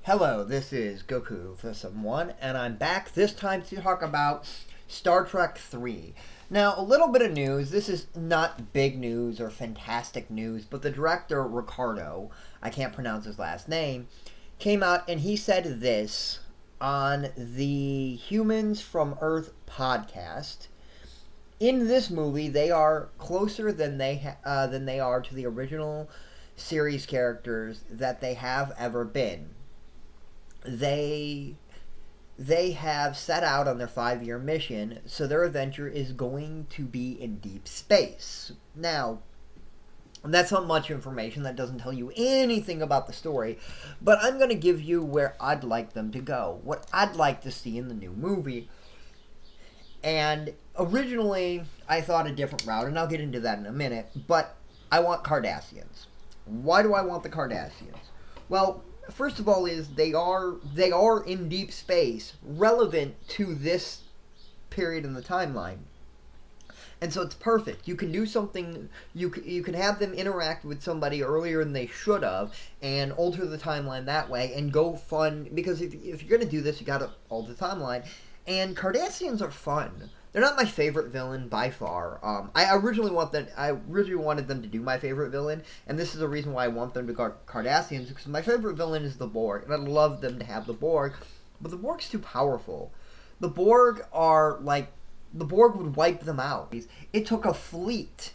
Hello, this is Goku for someone, and I'm back this time to talk about Star Trek 3. Now, a little bit of news. This is not big news or fantastic news, but the director, Ricardo, I can't pronounce his last name, came out and he said this on the Humans from Earth podcast. In this movie, they are closer than they are to the original series characters that they have ever been. They have set out on their 5-year mission, so their adventure is going to be in deep space. Now, that's not much information. That doesn't tell you anything about the story, but I'm going to give you where I'd like them to go, what I'd like to see in the new movie. And originally, I thought a different route, and I'll get into that in a minute, but I want Cardassians. Why do I want the Cardassians? Well, first of all, is they are in deep space, relevant to this period in the timeline, and so it's perfect. You can do something. You can have them interact with somebody earlier than they should have, and alter the timeline that way, and go fun. Because if you're gonna do this, you gotta alter the timeline. And Cardassians are fun. They're not my favorite villain by far. I originally wanted them to do my favorite villain, and this is the reason why I want them to go Cardassians, because my favorite villain is the Borg, and I'd love them to have the Borg, but the Borg's too powerful. The Borg would wipe them out. It took a fleet,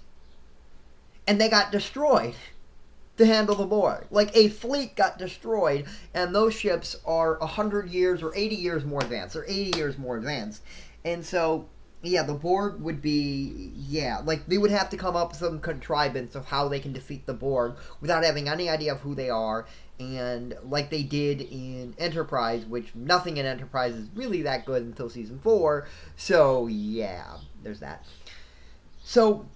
and they got destroyed to handle the Borg. Like, a fleet got destroyed, and those ships are 100 years or 80 years more advanced. They're 80 years more advanced. And so, yeah, the Borg would be, they would have to come up with some contrivance of how they can defeat the Borg without having any idea of who they are, and like they did in Enterprise, which nothing in Enterprise is really that good until Season 4, so yeah, there's that. So,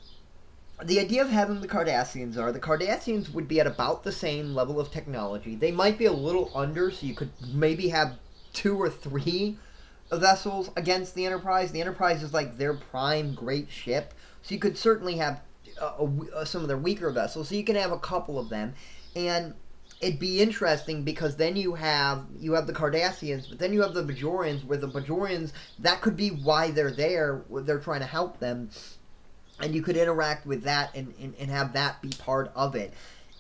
the idea of having the Cardassians would be at about the same level of technology. They might be a little under, so you could maybe have 2 or 3 vessels against the Enterprise. The Enterprise is like their prime great ship, so you could certainly have some of their weaker vessels, so you can have a couple of them, and it'd be interesting because then you have the Cardassians, but then you have the Bajorans, where the Bajorans, that could be why they're there, they're trying to help them, and you could interact with that and have that be part of it,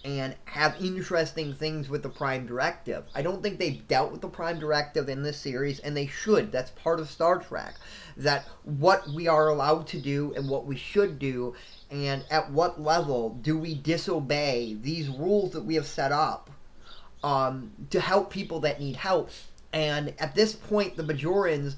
and have interesting things with the Prime Directive. I don't think they've dealt with the Prime Directive in this series, and they should. That's part of Star Trek. That what we are allowed to do and what we should do, and at what level do we disobey these rules that we have set up to help people that need help. And at this point, the Bajorans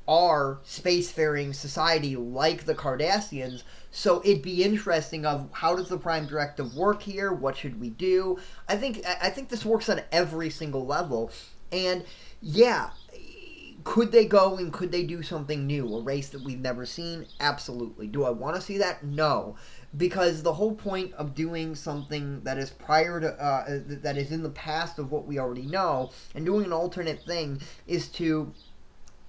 are spacefaring society like the Cardassians, so it'd be interesting of how does the Prime Directive work here, what should we do. I think this works on every single level, and yeah, could they go and could they do something new, a race that we've never seen? Absolutely. Do I want to see that? No, because the whole point of doing something that is prior to that is in the past of what we already know, and doing an alternate thing, is to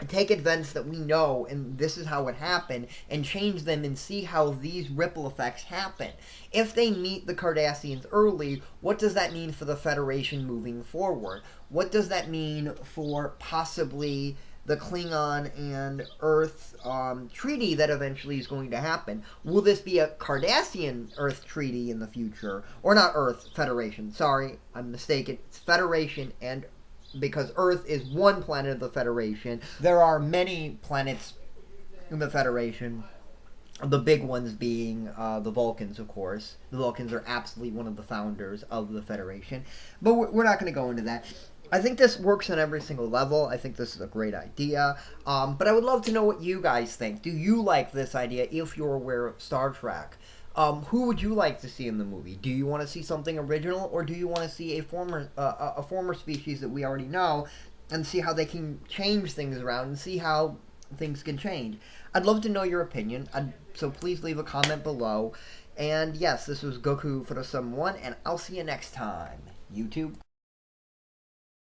take events that we know, and this is how it happened, and change them and see how these ripple effects happen. If they meet the Cardassians early, what does that mean for the Federation moving forward? What does that mean for possibly the Klingon and Earth treaty that eventually is going to happen? Will this be a Cardassian Earth treaty in the future? Or not Earth, Federation. Sorry, I'm mistaken. It's Federation, and because Earth is one planet of the Federation. There are many planets in the Federation, the big ones being the Vulcans, of course. The Vulcans are absolutely one of the founders of the Federation, but we're not going to go into that. I think this works on every single level. I think this is a great idea, but I would love to know what you guys think. Do you like this idea if you're aware of Star Trek? Who would you like to see in the movie? Do you want to see something original, or do you want to see a former species that we already know, and see how they can change things around and see how things can change? I'd love to know your opinion, so please leave a comment below. And yes, this was Goku for someone, and I'll see you next time. YouTube.